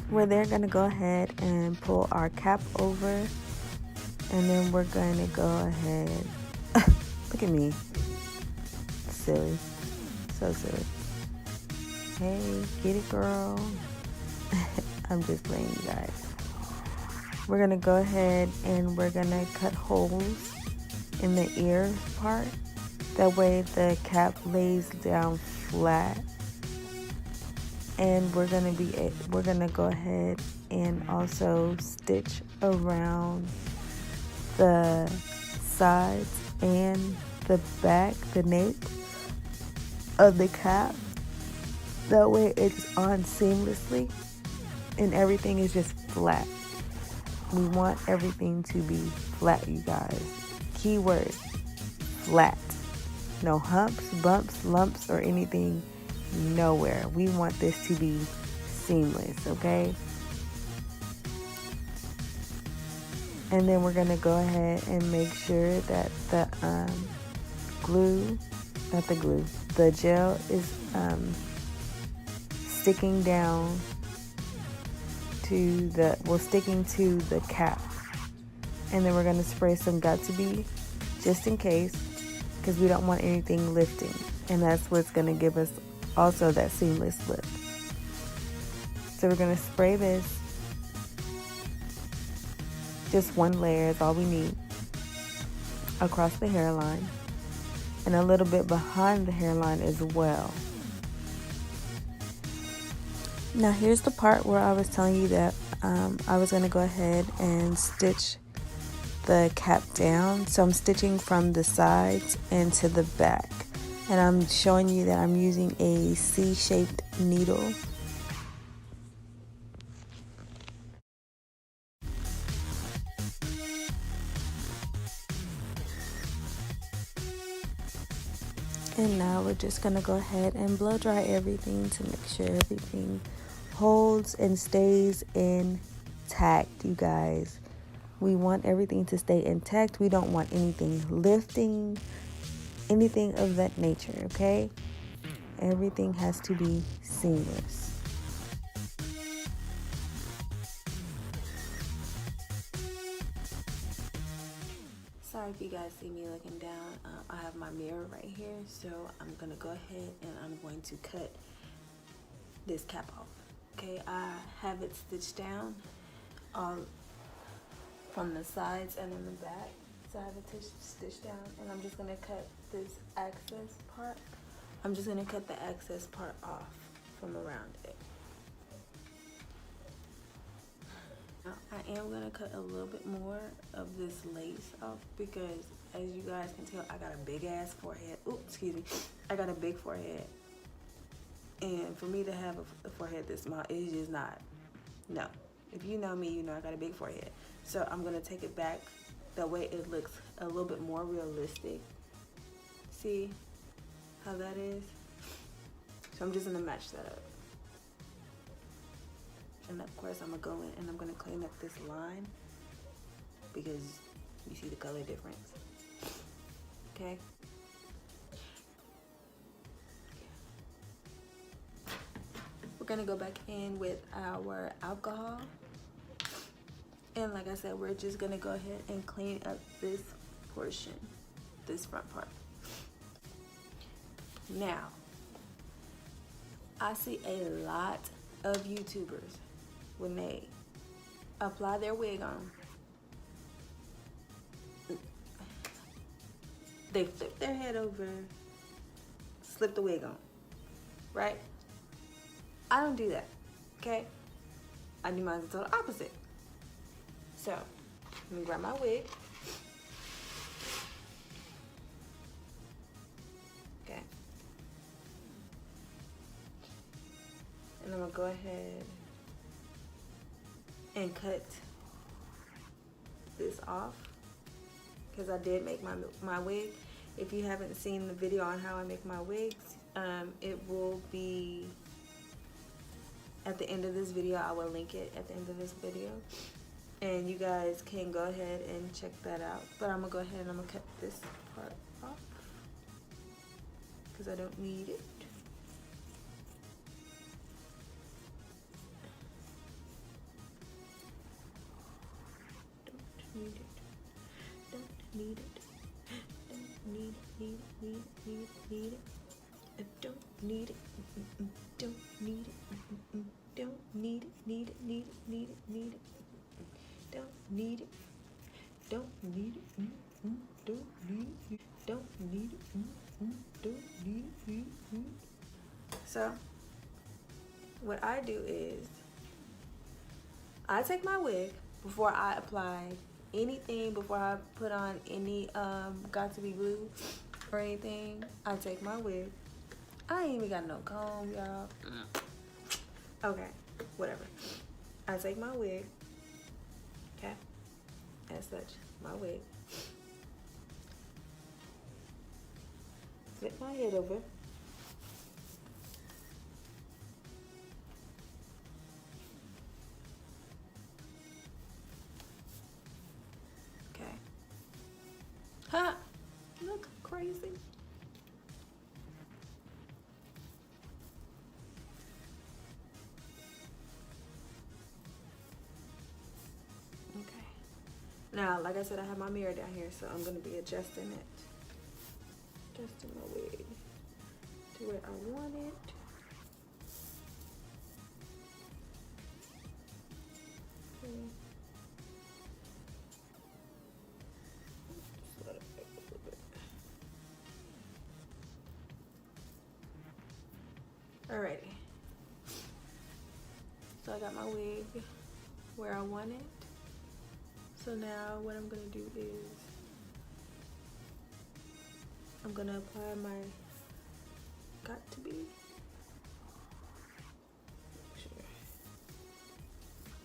we're there gonna go ahead and pull our cap over, and then we're gonna go ahead look at me, silly, so silly. Hey, get it, girl. I'm just playing, you guys. We're gonna go ahead and we're gonna cut holes in the ear part. That way the cap lays down flat. And we're gonna go ahead and also stitch around the sides and the back, the nape of the cap. That way it's on seamlessly and everything is just flat. We want everything to be flat, you guys. Keyword, flat. No humps, bumps, lumps, or anything, nowhere. We want this to be seamless, okay? And then we're gonna go ahead and make sure that the the gel is sticking down to sticking to the cap. And then we're gonna spray some Got2b just in case, because we don't want anything lifting, and that's what's gonna give us also that seamless lift. So we're gonna spray this. Just one layer is all we need across the hairline and a little bit behind the hairline as well. Now here's the part where I was telling you that I was going to go ahead and stitch the cap down. So I'm stitching from the sides and to the back, and I'm showing you that I'm using a C-shaped needle. And now we're just going to go ahead and blow dry everything to make sure everything holds and stays intact, you guys. We want everything to stay intact. We don't want anything lifting, anything of that nature, okay? Everything has to be seamless. Sorry if you guys see me looking down. I have my mirror right here, so I'm gonna go ahead and I'm going to cut this cap off. Okay, I have it stitched down from the sides and in the back. So I have it stitched down, and I'm just gonna cut this excess part. I'm just gonna cut the excess part off from around it. Now, I am gonna cut a little bit more of this lace off because, as you guys can tell, I got a big ass forehead. Oops, excuse me. I got a big forehead. And for me to have a forehead this small is just not, no. If you know me, you know I got a big forehead. So I'm gonna take it back. That way it looks a little bit more realistic. See how that is? So I'm just gonna match that up. And of course I'm gonna go in and I'm gonna clean up this line because you see the color difference. Okay? We're gonna go back in with our alcohol. And like I said, we're just gonna go ahead and clean up this portion, this front part. Now, I see a lot of YouTubers, when they apply their wig on, they flip their head over, slip the wig on, right? I don't do that, okay? I do mine the total opposite. So, let me grab my wig. Okay. And I'm gonna go ahead and cut this off because I did make my wig. If you haven't seen the video on how I make my wigs, it will be at the end of this video. I will link it at the end of this video, and you guys can go ahead and check that out. But I'm gonna go ahead and I'm gonna cut this part off because I don't need it. need it, need it. I don't need it, don't need it, don't need it, need it, need it, need it, need it, don't need it, don't need it, don't need it, don't need it, don't need it. So what I do is I take my wig before I apply anything, before I put on any got to be glue or anything. I take my wig. I ain't even got no comb, y'all. Okay, whatever. I take my wig, okay, as such, my wig. Flip my head over. Okay. Ha! Look crazy. Okay. Now, like I said, I have my mirror down here, so I'm gonna be adjusting it. Adjusting my wig to where I want it. Okay. Just let it back a little bit. Alrighty. So I got my wig where I want it. So now what I'm gonna do is I'm gonna apply my got to be. Sure.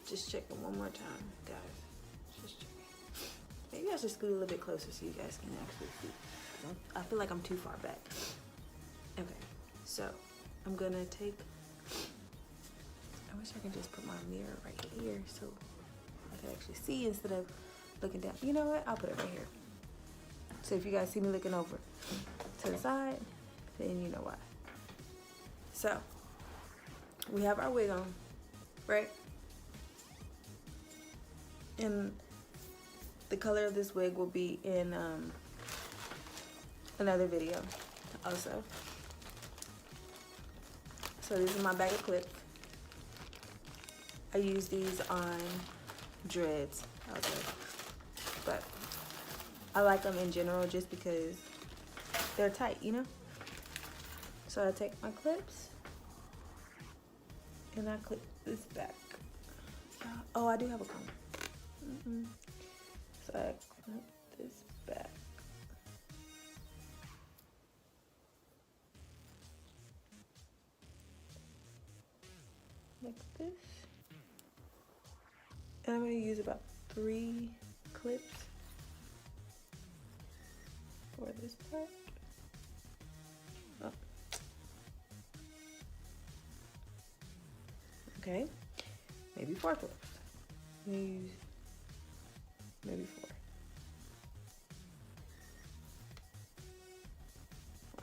Just checking one more time, guys. Just checking. Maybe I should scoot a little bit closer so you guys can actually see. I feel like I'm too far back. Okay, so I'm gonna take, I wish I could just put my mirror right here so I can actually see instead of looking down. You know what? I'll put it right here. So if you guys see me looking over to the side, then you know why. So we have our wig on, right? And the color of this wig will be in another video also. So this is my bag of clips. I use these on dreads, but I like them in general just because they're tight, you know? So I take my clips and I clip this back. Oh, I do have a comb. So I clip this back. Like this. And I'm going to use about 3 clips for this part. Oh. Okay, maybe 4 clips. Maybe 4.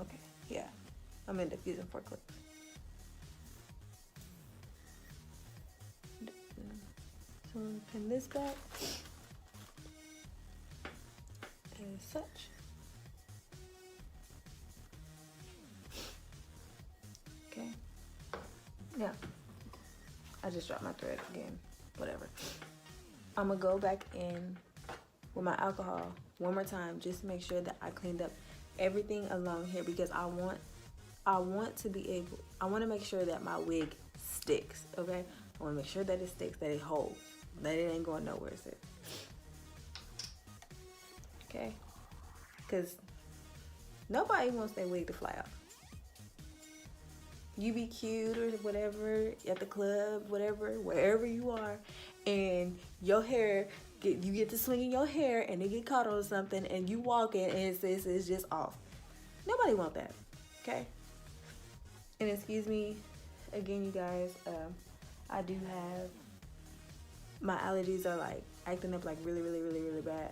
Okay, yeah, I'm gonna end up using 4 clips. So I'm gonna pin this back as such. Okay, now I just dropped my thread again, whatever. I'm gonna go back in with my alcohol one more time just to make sure that I cleaned up everything along here, because I want to be able, I want to make sure that my wig sticks, okay? I want to make sure that it sticks, that it holds, that it ain't going nowhere, sis. Okay? Because nobody wants their wig to fly out. You be cute or whatever at the club, whatever, wherever you are, and your hair, you get to swinging your hair and it get caught on something and you walking and it's just off. Nobody want that, okay? And excuse me, again, you guys, I do have, my allergies are like acting up like really, really, really, really bad.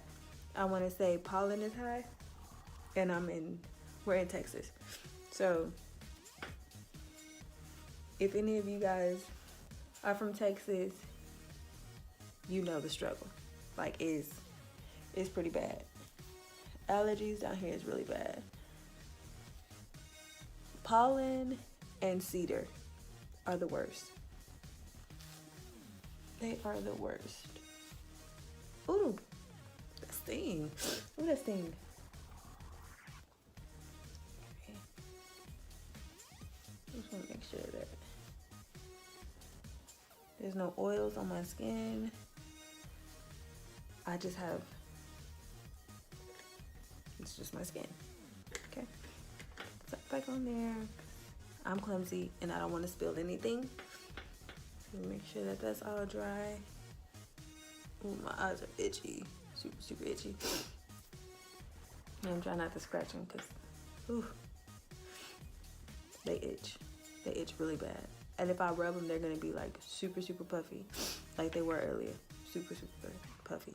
I want to say pollen is high, and we're in Texas. So if any of you guys are from Texas, you know the struggle. Like, it's pretty bad. Allergies down here is really bad. Pollen and cedar are the worst. They are the worst. Ooh, that sting. Ooh, that sting. Okay. Just want to make sure that there's no oils on my skin. I just have, it's just my skin. Okay. So back on there. I'm clumsy and I don't want to spill anything. So make sure that that's all dry. Ooh, my eyes are itchy. Super, super itchy. And I'm trying not to scratch them because, ooh, they itch. They itch really bad. And if I rub them, they're gonna be like super, super puffy, like they were earlier. Super, super puffy.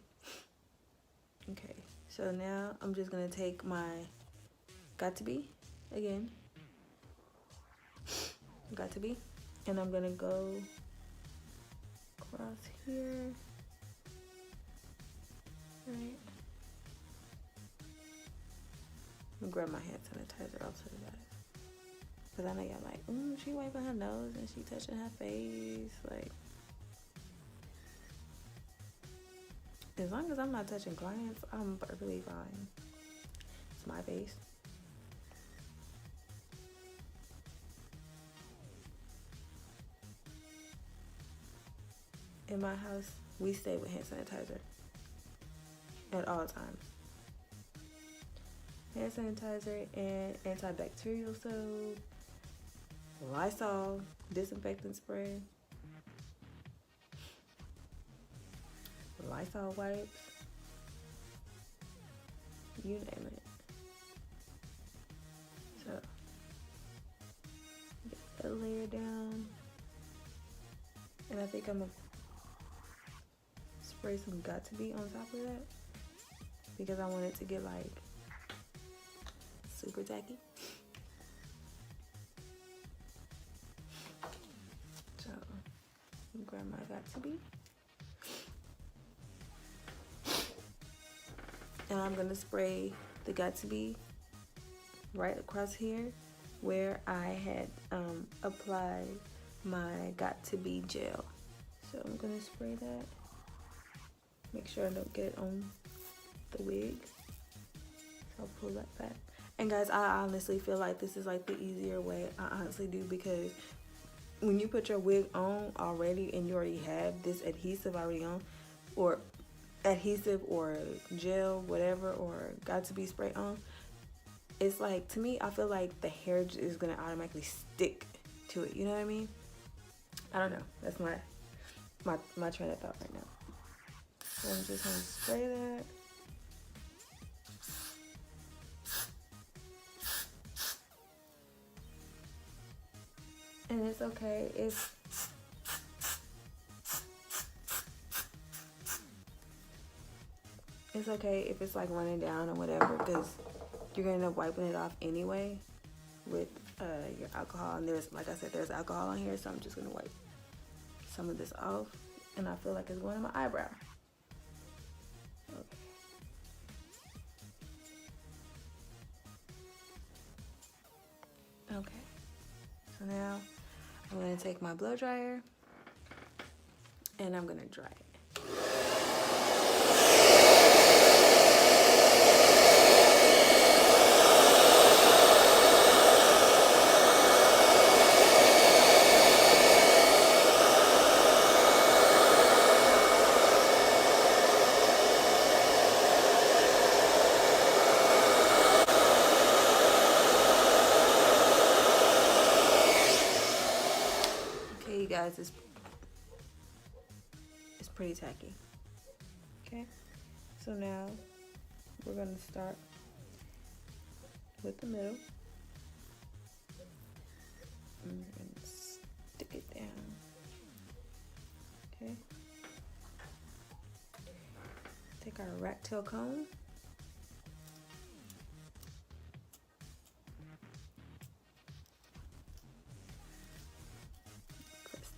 Okay, so now I'm just gonna take my Got To Be again. Got To Be. And I'm gonna go across here. Right. I'm gonna grab my hand sanitizer off to the side. Cause I know y'all like, she wiping her nose and she touching her face. Like, as long as I'm not touching clients, I'm perfectly fine. It's my face. In my house, we stay with hand sanitizer at all times. Hand sanitizer and antibacterial soap, Lysol disinfectant spray, Lysol wipes, you name it. So, get that layer down. And I think I'm gonna spray some Got To Be on top of that because I want it to get like super tacky. So, grab my Got To Be. And I'm gonna spray the Got To Be right across here where I had applied my Got To Be gel. So I'm gonna spray that. Make sure I don't get it on the wig. So I'll pull that back. And guys, I honestly feel like this is like the easier way. I honestly do, because when you put your wig on already and you already have this adhesive already on, or adhesive or gel, whatever, or Got To Be spray on, it's like, to me, I feel like the hair is gonna automatically stick to it. You know what I mean? I don't know. That's my train of thought right now. So I'm just gonna spray that. And it's okay if it's like running down or whatever, because you're gonna end up wiping it off anyway with your alcohol. And there's, like I said, there's alcohol on here, so I'm just gonna wipe some of this off. And I feel like it's going in my eyebrow. Okay. Okay. So now I'm gonna take my blow dryer and I'm gonna dry it. Guys, it's pretty tacky. Okay, so now we're gonna start with the middle. And we're gonna stick it down. Okay, take our rat tail comb.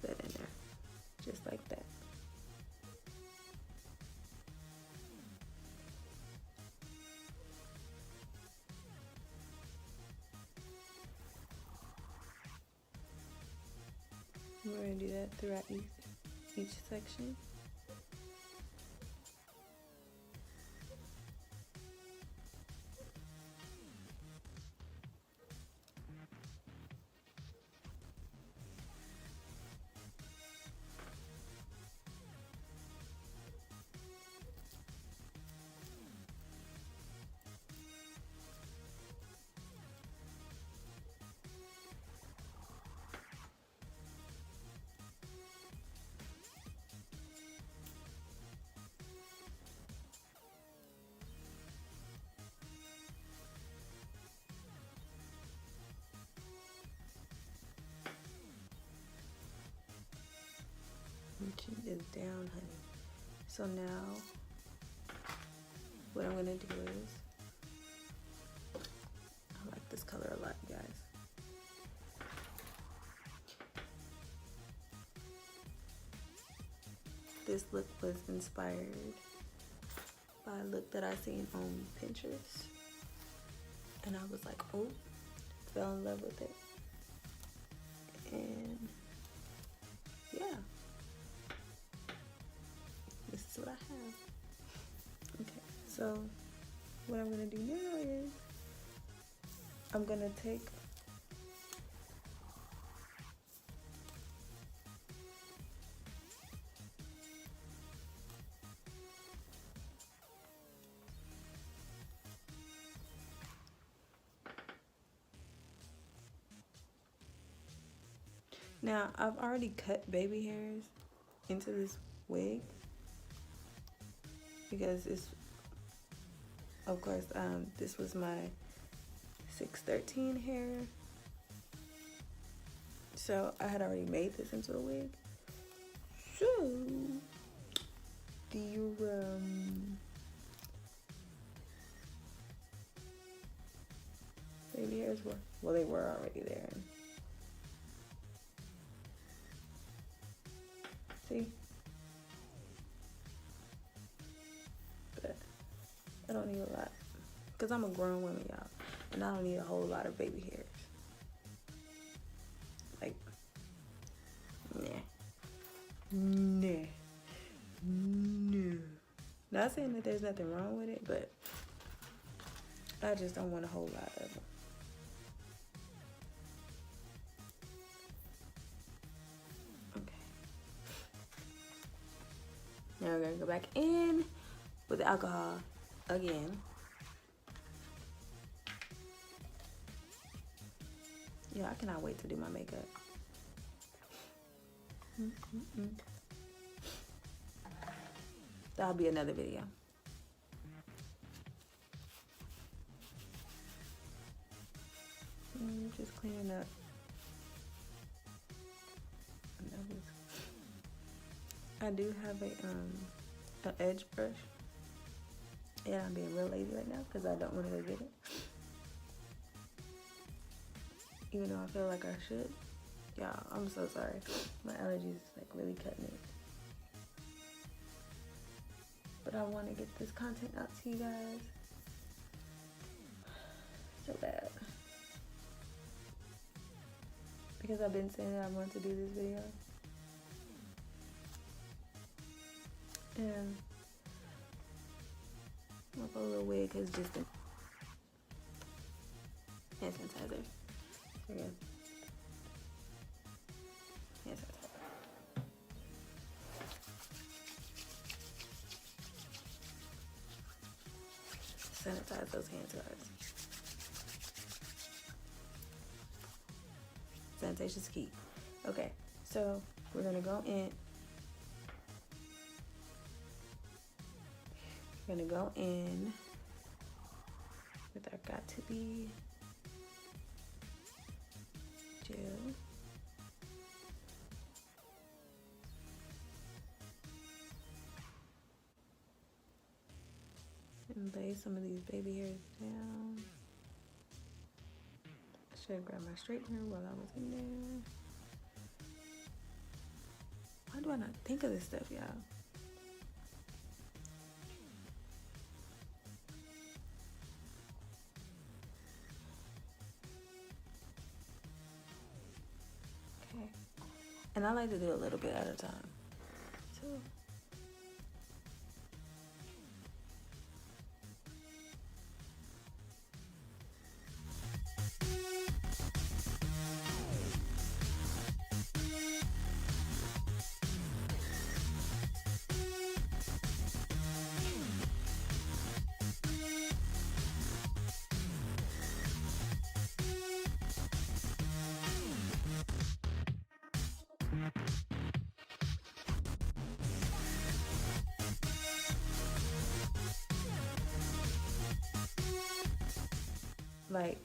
That in there, just like that. We're going to do that throughout each section. Reaching is down, honey. So now, what I'm gonna do is, I like this color a lot, guys. This look was inspired by a look that I seen on Pinterest. And I was like, oh, fell in love with it. And yeah. This is what I have. Okay, so what I'm gonna do now is I'm gonna take now I've already cut baby hairs into this wig because it's, of course, this was my 613 hair, so I had already made this into a wig. So the baby hairs were, well, they were already there. See? But I don't need a lot because I'm a grown woman, y'all, and I don't need a whole lot of baby hairs. Like, nah. Not saying that there's nothing wrong with it, but I just don't want a whole lot of them. Okay. Now we're gonna go back in with the alcohol again. Yeah, I cannot wait to do my makeup. That'll be another video. Just cleaning up. I do have an edge brush, and I'm being real lazy right now because I don't want to go get it, even though I feel like I should. Y'all, I'm so sorry. My allergies is like really cutting it. But I want to get this content out to you guys so bad. Because I've been saying that I want to do this video. And my poor little wig has just been hand sanitizer. Okay. Hand sanitizer. Sanitize those hands, guys. Sanitation's key. Okay, so we're gonna go in. We're gonna go in with our Got To Be gel. And lay some of these baby hairs down. I should have grabbed my straightener while I was in there. Why do I not think of this stuff, y'all? And And I like to do a little bit at a time. So. Like,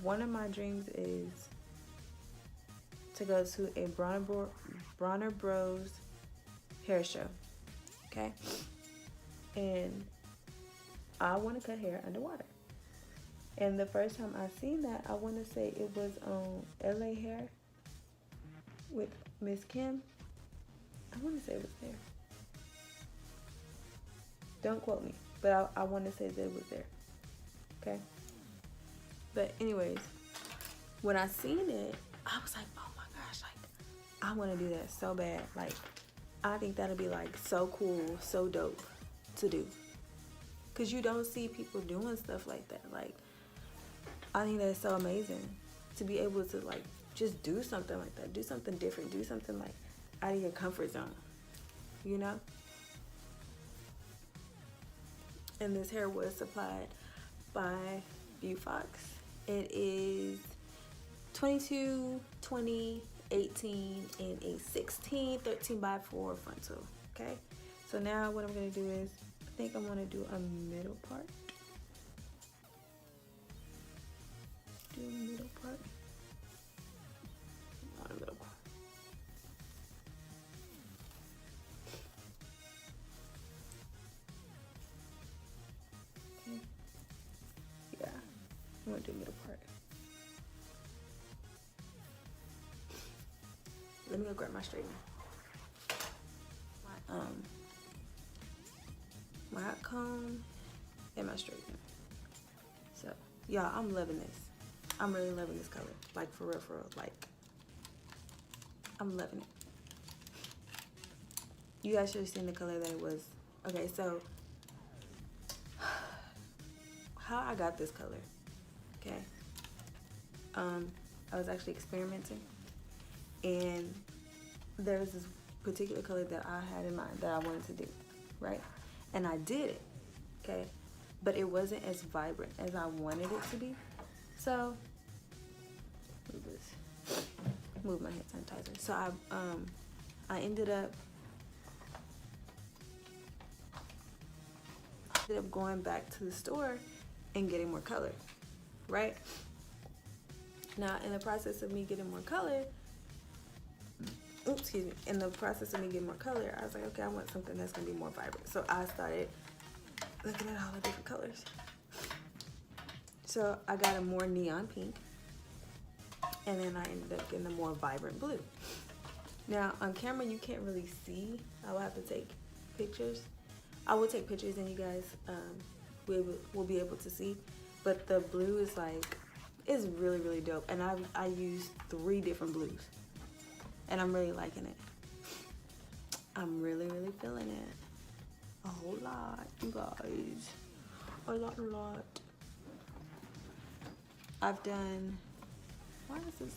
one of my dreams is to go to a Bronner Bros hair show, okay? And I want to cut hair underwater. And the first time I seen that, I want to say it was on LA Hair with Miss Kim. I want to say it was there. Don't quote me, but I want to say that it was there, okay? But anyways, when I seen it, I was like, oh my gosh, like, I want to do that so bad. Like, I think that'll be like so cool, so dope to do. Cause you don't see people doing stuff like that. Like, I think that's so amazing to be able to like just do something like that, do something different, do something like out of your comfort zone, you know? And this hair was supplied by Beaufox. It is 22, 20, 18, and a 16, 13x4 frontal, okay? So now what I'm gonna do is, I think I'm gonna do a middle part. Do a middle part. Not a middle part. Okay. Yeah, I'm gonna do a middle part. Let me go grab my straightener. My hot comb and my straightener. So, y'all, I'm loving this. I'm really loving this color. Like, for real, like, I'm loving it. You guys should have seen the color that it was. Okay, so, how I got this color, okay? I was actually experimenting, and there was this particular color that I had in mind that I wanted to do, right? And I did it, okay? But it wasn't as vibrant as I wanted it to be. So, move my hand sanitizer. So I ended up going back to the store and getting more color, right? Now, in the process of me getting more color, I was like, okay, I want something that's gonna be more vibrant. So I started looking at all the different colors. So I got a more neon pink, and then I ended up getting a more vibrant blue. Now, on camera, you can't really see. I will have to take pictures. I will take pictures, and you guys will be able to see. But the blue is like, it's really, really dope. And I used 3 different blues, and I'm really liking it. I'm really, really feeling it. A whole lot, you guys. A lot. I've done, why is this?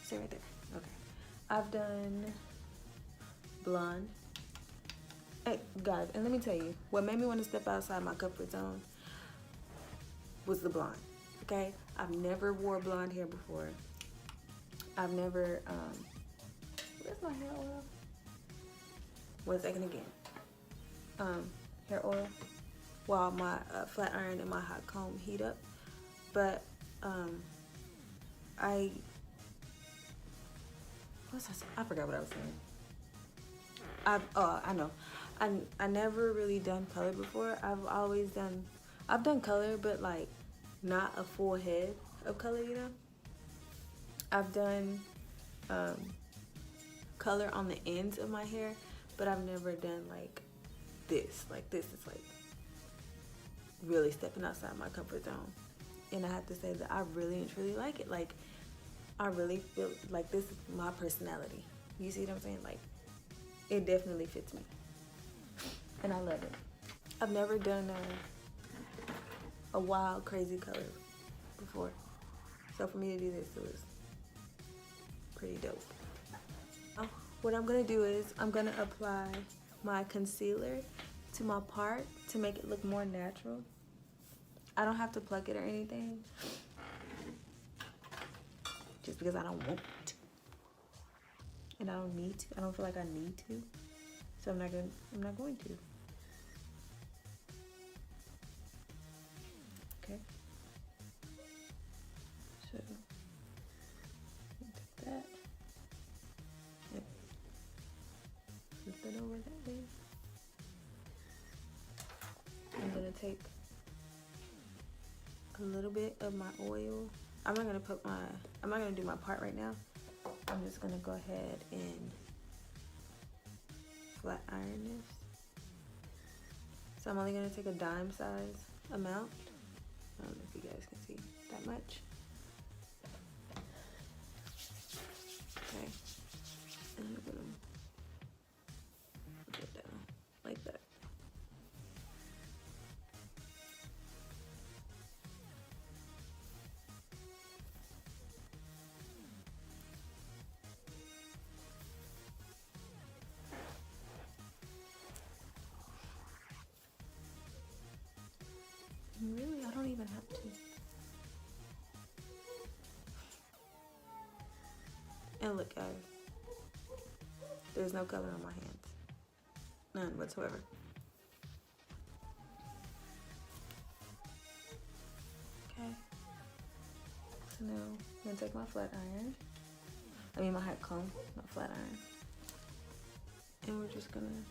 Stay right there. Okay. I've done blonde. Hey, guys, and let me tell you, what made me want to step outside my comfort zone was the blonde, okay? I've never wore blonde hair before. I've never, where's my hair oil? 1 second again. Hair oil while my flat iron and my hot comb heat up. But, I forgot what I was saying. I know. I never really done color before. I've done color, but like not a full head of color, you know? I've done color on the ends of my hair, but I've never done like this. Like, this is like really stepping outside my comfort zone. And I have to say that I really and truly like it. Like, I really feel like this is my personality. You see what I'm saying? Like, it definitely fits me. And I love it. I've never done a wild, crazy color before. So for me to do this, it was pretty dope. What I'm gonna do is I'm gonna apply my concealer to my part to make it look more natural. I don't have to pluck it or anything, just because I don't want to. And I don't need to. I don't feel like I need to. So I'm not going to. Okay. So take that. Yep. Flip it over that way. I'm gonna take a little bit of my oil. I'm not gonna do my part right now. I'm just gonna go ahead and flat iron this. So I'm only gonna take a dime size amount. I don't know if you guys can see that much. Okay, and I'm gonna put it down like that. And really, I don't even have to. And look, guys, there's no color on my hands. None whatsoever. Okay. So now I'm gonna take my flat iron. I mean my hot comb, not flat iron. And we're just gonna